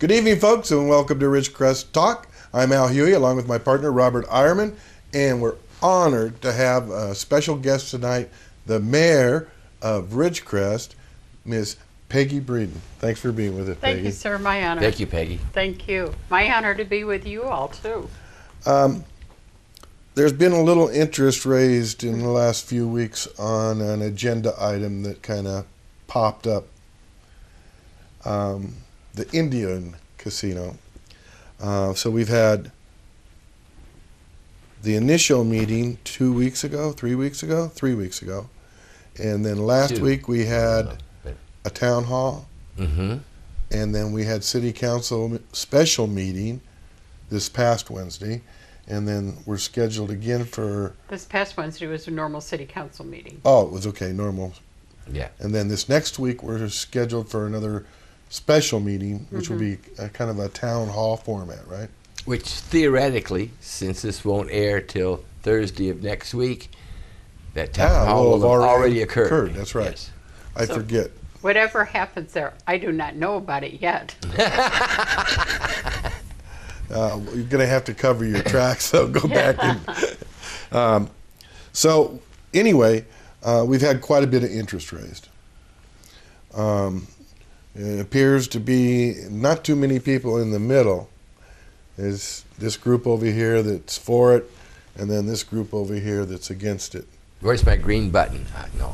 Good evening, folks, and welcome to Ridgecrest Talk. I'm Al Huey, along with my partner, Robert Eierman, and we're honored to have a special guest tonight, the mayor of Ridgecrest, Miss Peggy Breeden. Thanks for being with us, Peggy. Thank you, sir. My honor. Thank you, Peggy. Thank you. My honor to be with you all, too. There's been a little interest raised in the last few weeks on an agenda item that kind of popped up. The Indian casino. So we've had the initial meeting 3 weeks ago, and then last week we had a town hall, and then we had city council special meeting this past Wednesday, and then we're scheduled again for... This past Wednesday was a normal city council meeting. Oh, it was okay, normal. Yeah. And then this next week we're scheduled for another special meeting, which will be a kind of a town hall format, right? Which theoretically, since this won't air till Thursday of next week, that town hall will have already occurred. That's right. Yes. I forget. Whatever happens there, I do not know about it yet. You're going to have to cover your tracks, so go back. And, so anyway, we've had quite a bit of interest raised. It appears to be not too many people in the middle. There's this group over here that's for it, and then this group over here that's against it. Where's my green button? No.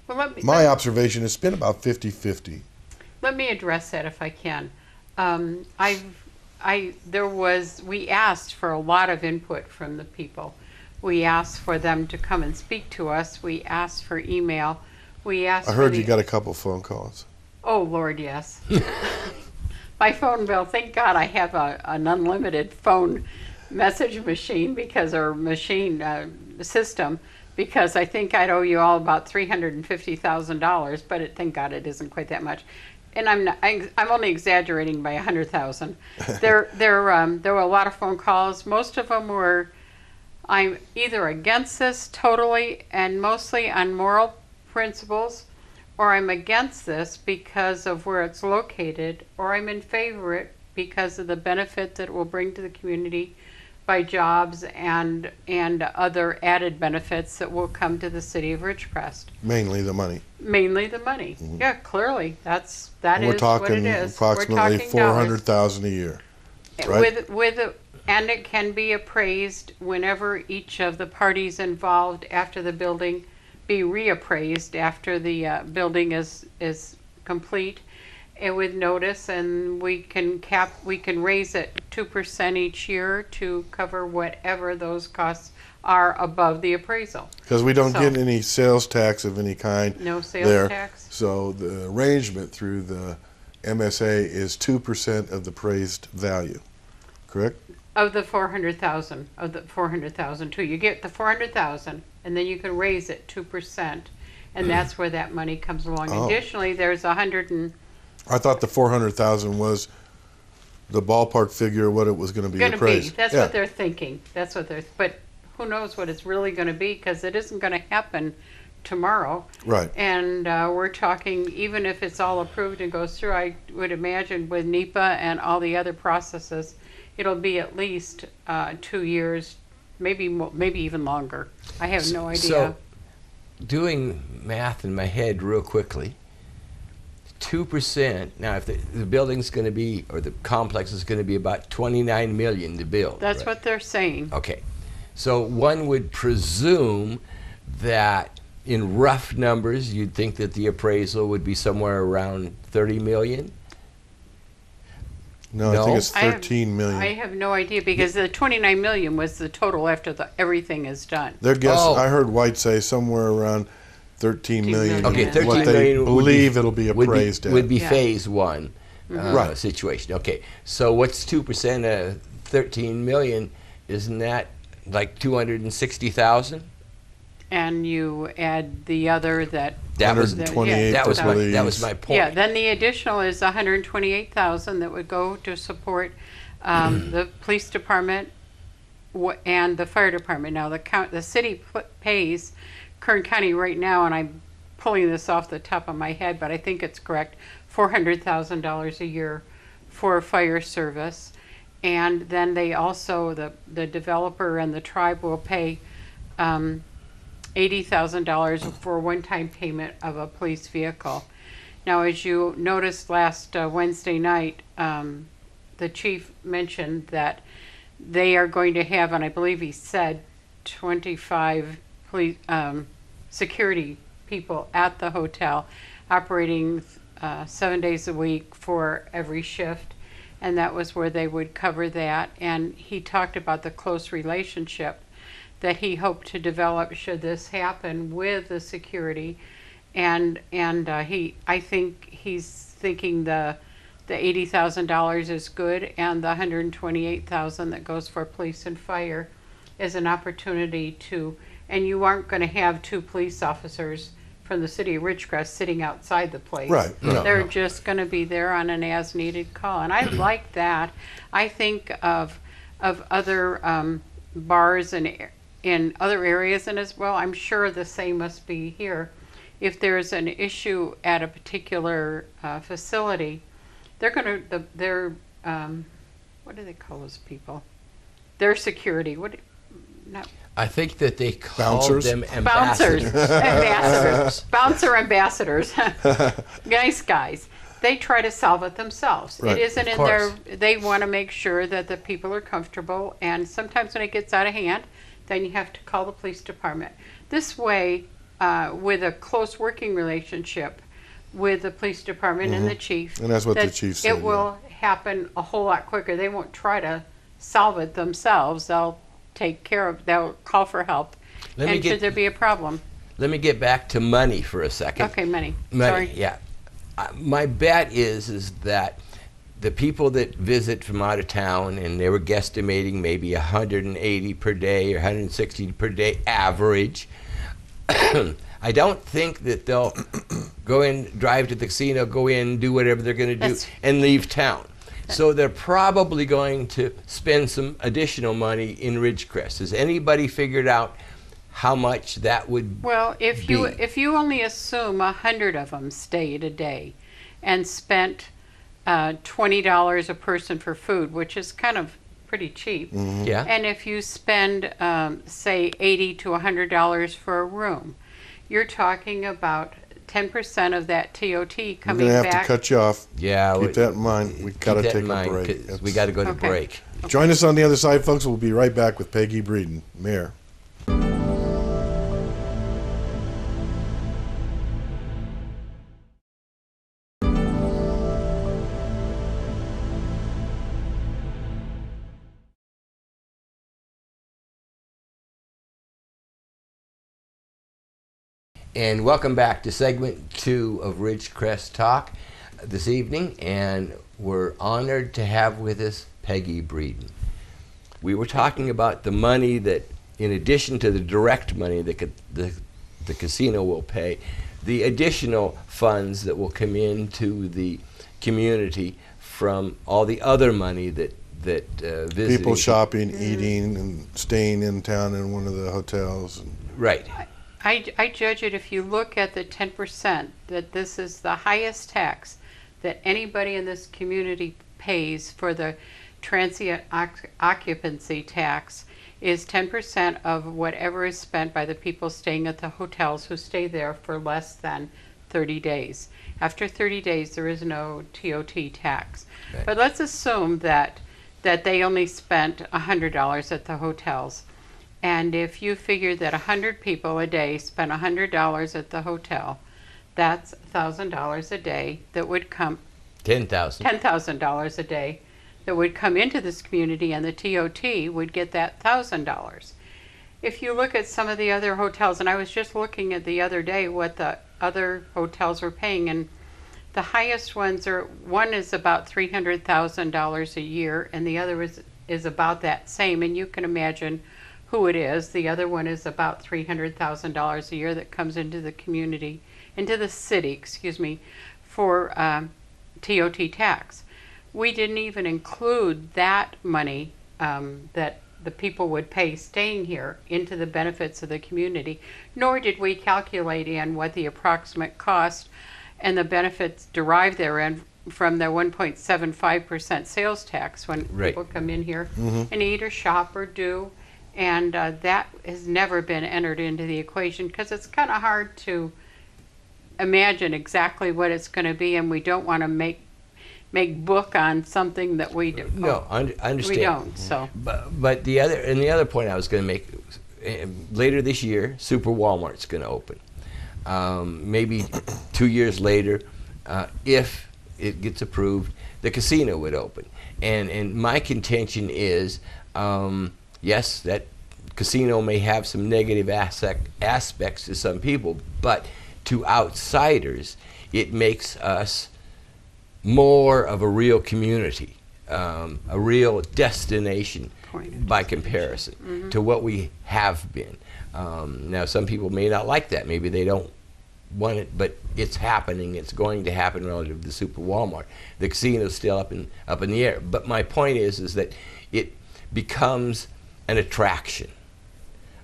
Well, my observation, it's been about 50-50. Let me address that if I can. We asked for a lot of input from the people. We asked for them to come and speak to us. We asked for email. I heard you got a couple phone calls. Oh, Lord, yes. My phone bill, thank God I have an unlimited phone message machine system, because I think I'd owe you all about $350,000, but thank God it isn't quite that much. And I'm only exaggerating by 100,000. There were a lot of phone calls. Most of them were, I'm either against this totally and mostly on moral principles, or I'm against this because of where it's located, or I'm in favor of it because of the benefit that it will bring to the community by jobs and other added benefits that will come to the city of Ridgecrest. Mainly the money. Mainly the money. Yeah, clearly that is We're talking what it is. Approximately $400,000 a year. Right? And it can be appraised whenever each of the parties involved after the building be reappraised after the building is complete, and with notice, and we can raise it 2% each year to cover whatever those costs are above the appraisal. Because we don't get any sales tax of any kind. No sales tax. So the arrangement through the MSA is 2% of the appraised value, correct? Of the 400,000, too. You get the 400,000, and then you can raise it 2%, and that's where that money comes along. Oh. Additionally, there's I thought the 400,000 was the ballpark figure of what it was going to be appraised. That's what they're thinking. But who knows what it's really going to be, because it isn't going to happen tomorrow. Right. And we're talking, even if it's all approved and goes through, I would imagine with NEPA and all the other processes, it'll be at least 2 years, maybe even longer. I have no idea. So, doing math in my head real quickly, 2%. Now, if the building's going to be, or the complex is going to be about $29 million to build. That's what they're saying. Okay, so one would presume that in rough numbers, you'd think that the appraisal would be somewhere around $30 million. No, I think it's 13 million. I have no idea, because the 29 million was the total after everything is done. Their guess, I heard White say somewhere around 13 million. Okay, 13 what million they believe it'll be appraised would be at. phase one Right. situation. Okay, so what's 2% of 13 million? Isn't that like 260,000? And you add the other that was 128. that was my point. Yeah, then the additional is 128,000 that would go to support the police department and the fire department. Now the city pays Kern County right now, and pulling this off the top of my head, but I think it's correct, $400,000 a year for fire service. And then they also, the developer and the tribe will pay $80,000 for a one-time payment of a police vehicle. Now, as you noticed last Wednesday night, the chief mentioned that they are going to have, and I believe he said, 25 police, security people at the hotel operating 7 days a week for every shift. And that was where they would cover that. And he talked about the close relationship that he hoped to develop should this happen with the security. And I think he's thinking the $80,000 is good, and the $128,000 that goes for police and fire is an opportunity to, and you aren't going to have two police officers from the city of Ridgecrest sitting outside the place. Right. No, They're no. just going to be there on an as-needed call, and I like that. I think of other bars and in other areas, and as well, I'm sure the same must be here. If there's an issue at a particular facility, they're going to what do they call those people? Their security. I think that they call Bouncers? them Bouncers, ambassadors. ambassadors, bouncer ambassadors, nice guys. They try to solve it themselves. Right. It isn't Of in course. their. They want to make sure that the people are comfortable, and sometimes when it gets out of hand, then you have to call the police department. This way, with a close working relationship with the police department and the chief, And that's what the that chief said, it will happen a whole lot quicker. They won't try to solve it themselves. They'll take care of. They'll call for help. Let me And get- should there be a problem? Let me get back to money for a second. Okay, money. Money, Sorry. yeah. My bet is that the people that visit from out of town, and they were guesstimating maybe 180 per day or 160 per day average. I don't think that they'll go in, drive to the casino, go in, do whatever they're going to do, That's- and leave town. So they're probably going to spend some additional money in Ridgecrest. Has anybody figured out how much that would Well, if be? you only assume 100 of them stayed a day, and spent $20 a person for food, which is kind of pretty cheap. Yeah. And if you spend, say, $80 to $100 for a room, you're talking about 10% of that TOT We're coming going to have back. to cut you off. Yeah. Keep that in mind. We've got to keep that take in a mind, break. 'cause we got to go to Okay. break. Join us on the other side, folks. We'll be right back with Peggy Breeden, Mayor. And welcome back to segment 2 of Ridgecrest Talk this evening, and we're honored to have with us Peggy Breeden. We were talking about the money that, in addition to the direct money that the casino will pay, the additional funds that will come into the community from all the other money that visiting People shopping, eating, and staying in town in one of the hotels. Right. I judge it, if you look at the 10%, that this is the highest tax that anybody in this community pays for the transient occupancy tax, is 10% of whatever is spent by the people staying at the hotels who stay there for less than 30 days. After 30 days, there is no TOT tax. Right. But let's assume that they only spent $100 at the hotels. And if you figure that 100 people a day spend $100 at the hotel, that's $1,000 a day that would come, 10,000. $10,000 a day that would come into this community, and the TOT would get that $1,000. If you look at some of the other hotels, and I was just looking at the other day what the other hotels were paying, and the highest ones are, one is about $300,000 a year, and the other is about that same, and you can imagine who it is. The other one is about $300,000 a year that comes into the community, into the city, excuse me, for TOT tax. We didn't even include that money that the people would pay staying here into the benefits of the community, nor did we calculate in what the approximate cost and the benefits derived therein from the 1.75% sales tax when Right. people come in here and eat or shop or do. And that has never been entered into the equation because it's kind of hard to imagine exactly what it's going to be, and we don't want to make book on something that we do. No, understand. We don't. So, But the other point I was going to make, later this year, Super Walmart's going to open. Maybe 2 years later, if it gets approved, the casino would open. And my contention is, yes, that casino may have some negative aspects to some people, but to outsiders, it makes us more of a real community, a real destination by comparison to what we have been. Now, some people may not like that. Maybe they don't want it, but it's happening. It's going to happen relative to Super Walmart. The casino's still up in the air. But my point is that it becomes an attraction.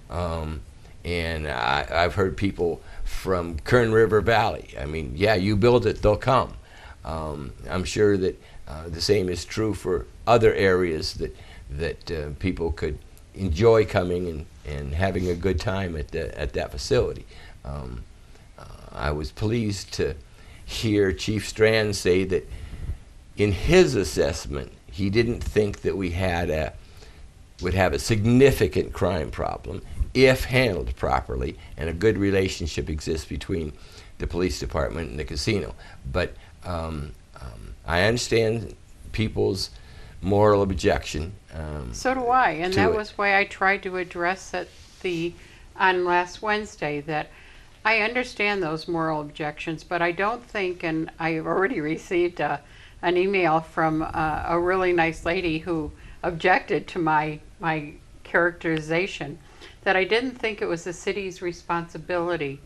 And I've heard people from Kern River Valley. I mean, yeah, you build it, they'll come. I'm sure that the same is true for other areas that people could enjoy coming and having a good time at that facility. I was pleased to hear Chief Strand say that in his assessment, he didn't think that we would have a significant crime problem if handled properly and a good relationship exists between the police department and the casino. But I understand people's moral objection. so do I, and that it. was why I tried to address it on last Wednesday, that I understand those moral objections, but I don't think, and I already received an email from a really nice lady who objected to my characterization, that I didn't think it was the city's responsibility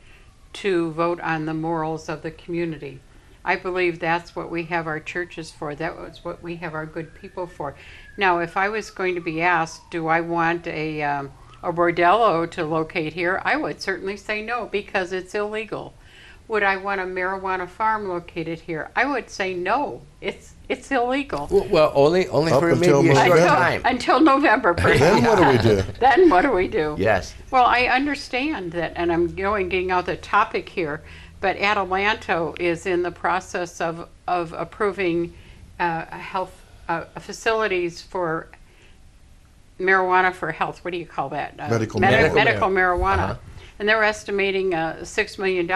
to vote on the morals of the community. I believe that's what we have our churches for. That was what we have our good people for. Now, if I was going to be asked, do I want a bordello to locate here, I would certainly say no, because it's illegal. Would I want a marijuana farm located here? I would say no. It's illegal. Well, only for until maybe a short November. time. Until November, perhaps. Then what do we do? Then what do we do? Yes. Well, I understand that, and I'm getting out the topic here, but Atalanto is in the process of approving health facilities for marijuana for health. What do you call that? Medical marijuana. And they're estimating $6 million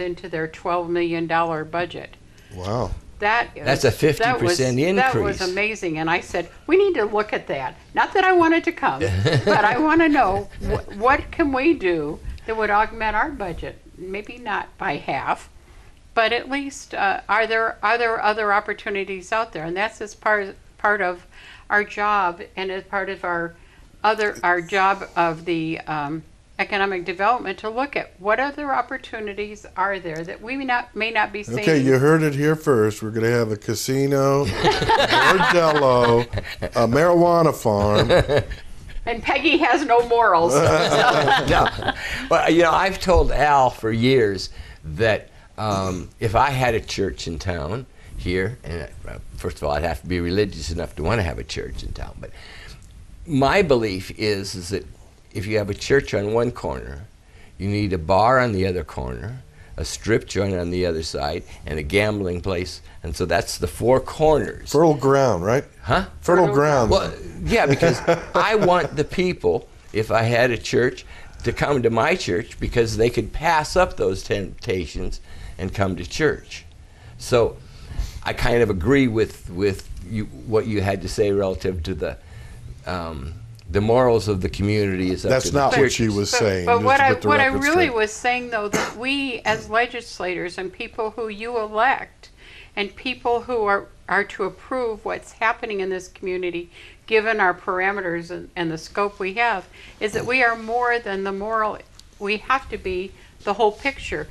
into their $12 million budget. Wow. That's a 50% increase. That was amazing. And I said, we need to look at that. Not that I wanted to come, but I want to know what can we do that would augment our budget? Maybe not by half, but at least are there other opportunities out there? And that's as part of our job, and as part of our job of the economic development, to look at what other opportunities are there that we may not be seeing. Okay, you heard it here first. We're going to have a casino, a bordello, a marijuana farm. And Peggy has no morals. No. Well, I've told Al for years that if I had a church in town here, and first of all, I'd have to be religious enough to want to have a church in town, but my belief is that if you have a church on one corner, you need a bar on the other corner, a strip joint on the other side, and a gambling place. And so that's the four corners. Fertile ground, right? Huh? Fertile ground. Well, yeah, because I want the people, if I had a church, to come to my church because they could pass up those temptations and come to church. So I kind of agree with what you had to say relative to the morals of the community is up That's to the not what churches. she was saying. But just what to I put the what I record really straight. was saying, though, that we as legislators and people who you elect and people who are to approve what's happening in this community, given our parameters and the scope we have, is that we are more than the moral. We have to be the whole picture.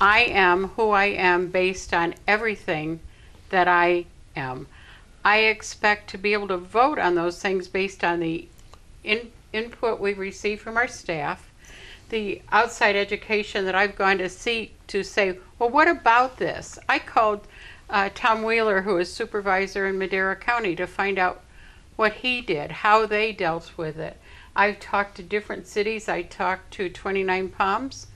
I am who I am based on everything that I am. I expect to be able to vote on those things based on the input we receive from our staff, the outside education that I've gone to seek to say, well, what about this? I called Tom Wheeler, who is supervisor in Madera County, to find out what he did, how they dealt with it. I've talked to different cities. I talked to 29 Palms,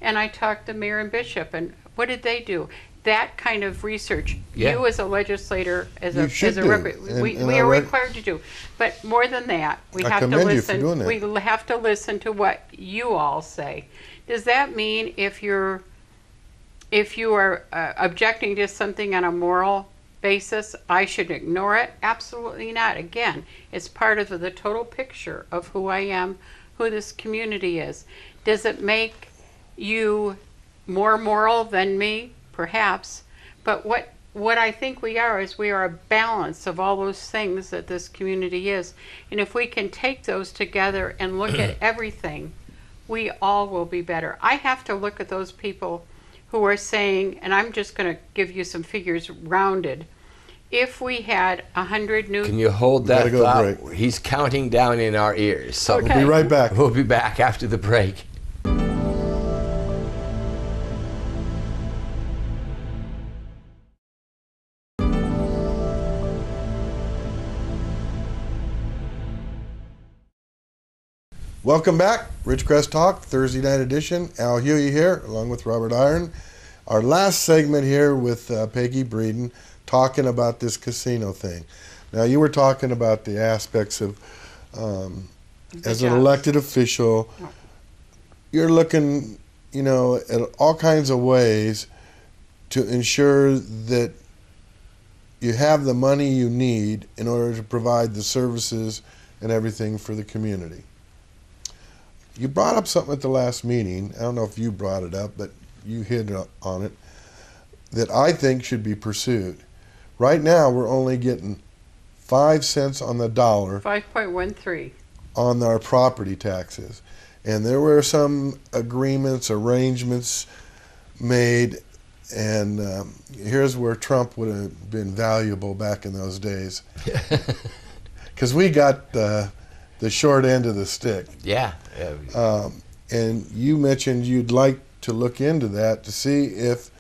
and I talked to Mayor and Bishop, and what did they do? That kind of research, you as a legislator, we are required to do. But more than that, we have to listen. We have to listen to what you all say. Does that mean if you are objecting to something on a moral basis, I should ignore it? Absolutely not. Again, it's part of the total picture of who I am, who this community is. Does it make you more moral than me? Perhaps. But what I think we are is we are a balance of all those things that this community is. And if we can take those together and look at everything, we all will be better. I have to look at those people who are saying, and I'm just going to give you some figures rounded. If we had 100 new... Can you hold that thought? He's counting down in our ears. So We'll be right back. We'll be back after the break. Welcome back, Ridgecrest Talk, Thursday night edition. Al Huey here, along with Robert Eierman. Our last segment here with Peggy Breeden, talking about this casino thing. Now, you were talking about the aspects of, as an elected official, you're looking, at all kinds of ways to ensure that you have the money you need in order to provide the services and everything for the community. You brought up something at the last meeting. I don't know if you brought it up, but you hit on it, that I think should be pursued. Right now, we're only getting 5 cents on the dollar. 5.13. On our property taxes. And there were some arrangements made, and here's where Trump would have been valuable back in those days. Because we got the short end of the stick. Yeah. And you mentioned you'd like to look into that to see if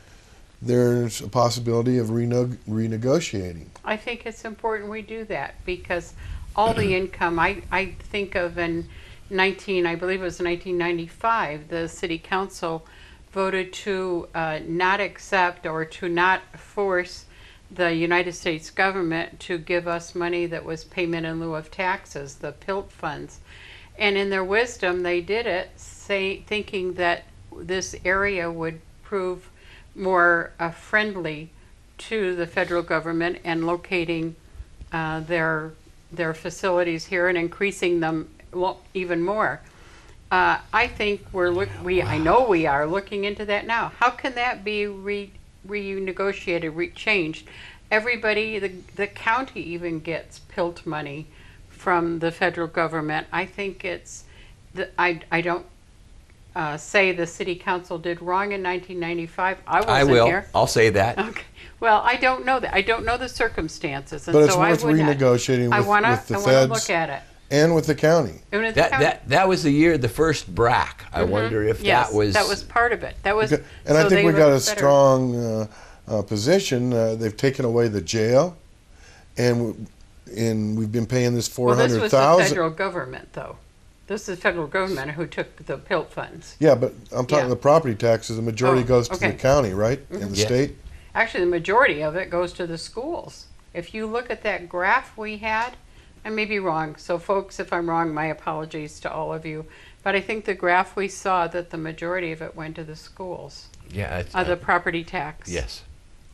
there's a possibility of renegotiating. I think it's important we do that because all the income, I think of in I believe it was 1995, the city council voted to not accept or to not force the United States government to give us money that was payment in lieu of taxes, the PILT funds. And in their wisdom, they did it, thinking that this area would prove more friendly to the federal government and locating their facilities here and increasing them even more. I think I know we are looking into that now. How can that be renegotiated, changed? Everybody, the county even gets PILT money from the federal government. I think I don't say the city council did wrong in 1995. I will. Here. I'll say that. Okay. Well, I don't know that. I don't know the circumstances, and but it's so worth renegotiating with the feds. I want to look at it. And with the county. That was the year the first BRAC. I wonder if that was part of it. That was, and I think we got a strong position. They've taken away the jail, and we've been paying this $400,000. Well, this was the federal government, though. This is the federal government who took the PILT funds. Yeah, but I'm talking the property taxes. The majority goes to the county, right, and the state. Actually, the majority of it goes to the schools. If you look at that graph we had. I may be wrong, so folks, if I'm wrong, my apologies to all of you. But I think the graph we saw that the majority of it went to the schools. Yeah. The property tax. Yes.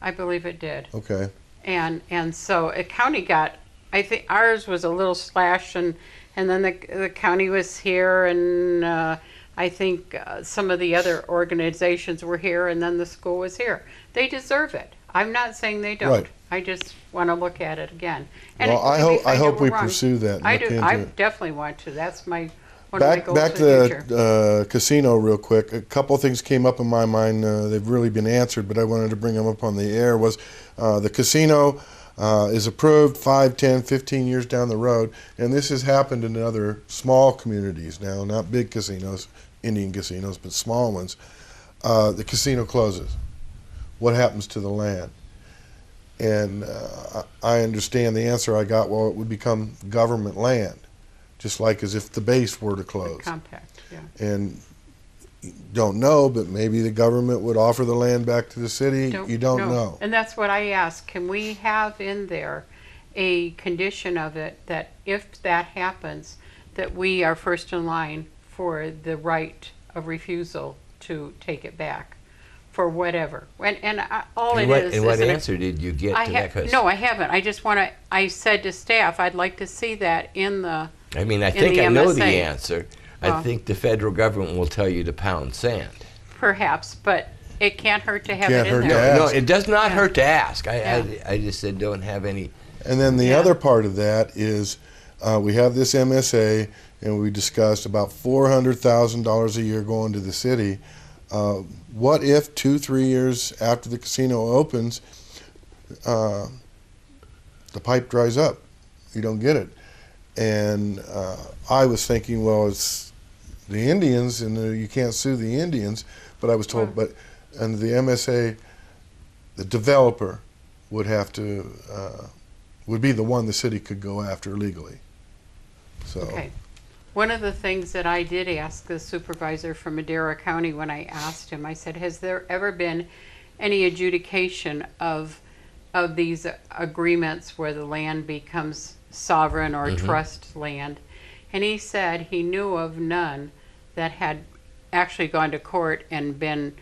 I believe it did. Okay. And so a county got, I think ours was a little slash, and then the county was here, and I think some of the other organizations were here, and then the school was here. They deserve it. I'm not saying they don't. Right. I just want to look at it again. And well, I hope we pursue that. I do. I definitely want to. That's one of my goals back for the future. Back to the casino real quick. A couple of things came up in my mind. They've really been answered, but I wanted to bring them up on the air. Was the casino is approved 5, 10, 15 years down the road, and this has happened in other small communities now, not big casinos, Indian casinos, but small ones. The casino closes. What happens to the land? And I understand the answer I got, well, it would become government land, just like as if the base were to close. Compact, yeah. And don't know, but maybe the government would offer the land back to the city. You don't know. And that's what I asked. Can we have in there a condition of it that if that happens, that we are first in line for the right of refusal to take it back for whatever. And all it is. And what answer did you get to that question? No, I haven't. I just want to, I said to staff, I'd like to see that in the I mean, I think I know the MSA. answer. I think the federal government will tell you to pound sand. Perhaps, but it can't hurt to have Can't it in hurt to there. ask. No, it does not hurt to ask. Yeah. I just said don't have any. And then the other part of that is we have this MSA, and we discussed about $400,000 a year going to the city. What if 2-3 years after the casino opens, the pipe dries up? You don't get it. And I was thinking, well, it's the Indians, and you can't sue the Indians. But I was told, but under the MSA, the developer would have to would be the one the city could go after legally. So. Okay. One of the things that I did ask the supervisor from Madera County when I asked him, I said, has there ever been any adjudication of these agreements where the land becomes sovereign or trust land? And he said he knew of none that had actually gone to court and been,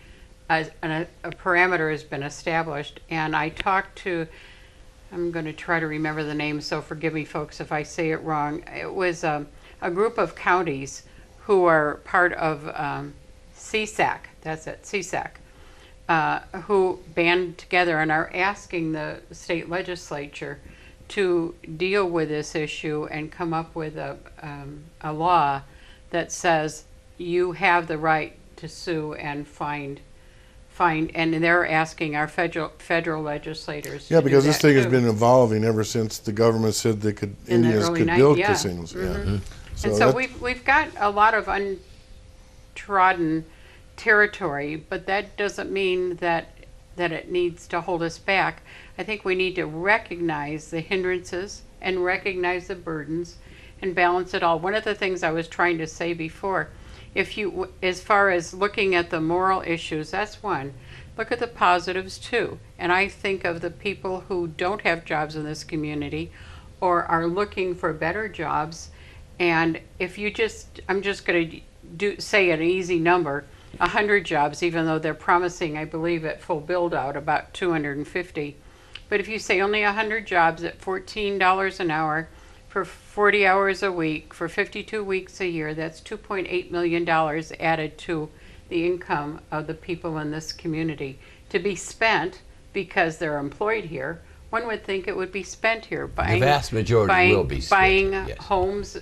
a parameter has been established. And I talked to, I'm going to try to remember the name, so forgive me folks if I say it wrong. It was a group of counties who are part of CSAC, that's it, CSAC, who band together and are asking the state legislature to deal with this issue and come up with a law that says you have the right to sue and find, and they're asking our federal legislators. Yeah, to because do this that thing has too. been evolving ever since the government said they could, In the Indians early could 90s, build yeah. casinos. Yeah. And so that- we've got a lot of untrodden territory, but that doesn't mean that it needs to hold us back. I think we need to recognize the hindrances and recognize the burdens and balance it all. One of the things I was trying to say before, if you, as far as looking at the moral issues, that's one. Look at the positives too. And I think of the people who don't have jobs in this community or are looking for better jobs. And if you just, I'm just going to say an easy number, 100 jobs, even though they're promising, I believe, at full build out about 250. But if you say only 100 jobs at $14 an hour for 40 hours a week for 52 weeks a year, that's $2.8 million added to the income of the people in this community to be spent because they're employed here. One would think it would be spent here buying. The vast majority will be spent, buying yes. homes,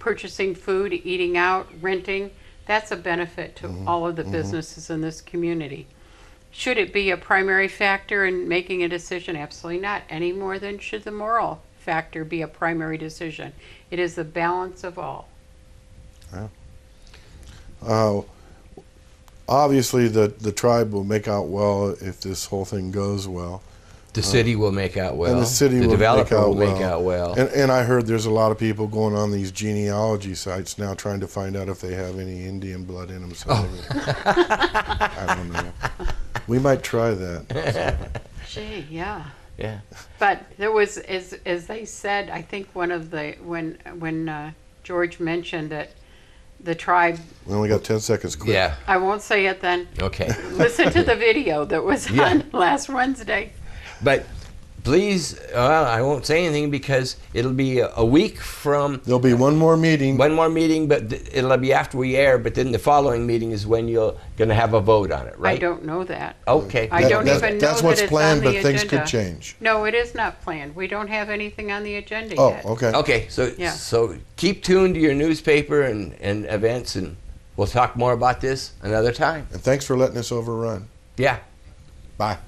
purchasing food, eating out, renting. That's a benefit to all of the businesses in this community. Should it be a primary factor in making a decision? Absolutely not, any more than should the moral factor be a primary decision. It is the balance of all. Obviously, the tribe will make out well if this whole thing goes well. The city will make out well. And the city will developer make out will well. make out well. And I heard there's a lot of people going on these genealogy sites now trying to find out if they have any Indian blood in them. So I don't know. We might try that. Gee, yeah. Yeah. But there was, as they said, I think one of the, when George mentioned that the tribe, We only got 10 seconds. Quick. Yeah. I won't say it then, Okay. listen to the video that was on last Wednesday. But please, I won't say anything because it'll be a week from There'll be one more meeting. one more meeting, but it'll be after we air. But then the following meeting is when you're going to have a vote on it, right? I don't know that. Okay. I don't even know That's that what's it's planned, on the but things agenda. could change. No, it is not planned. We don't have anything on the agenda Oh, yet. okay. Okay. So Yeah. so keep tuned to your newspaper and events, and we'll talk more about this another time. And thanks for letting us overrun. Yeah. Bye.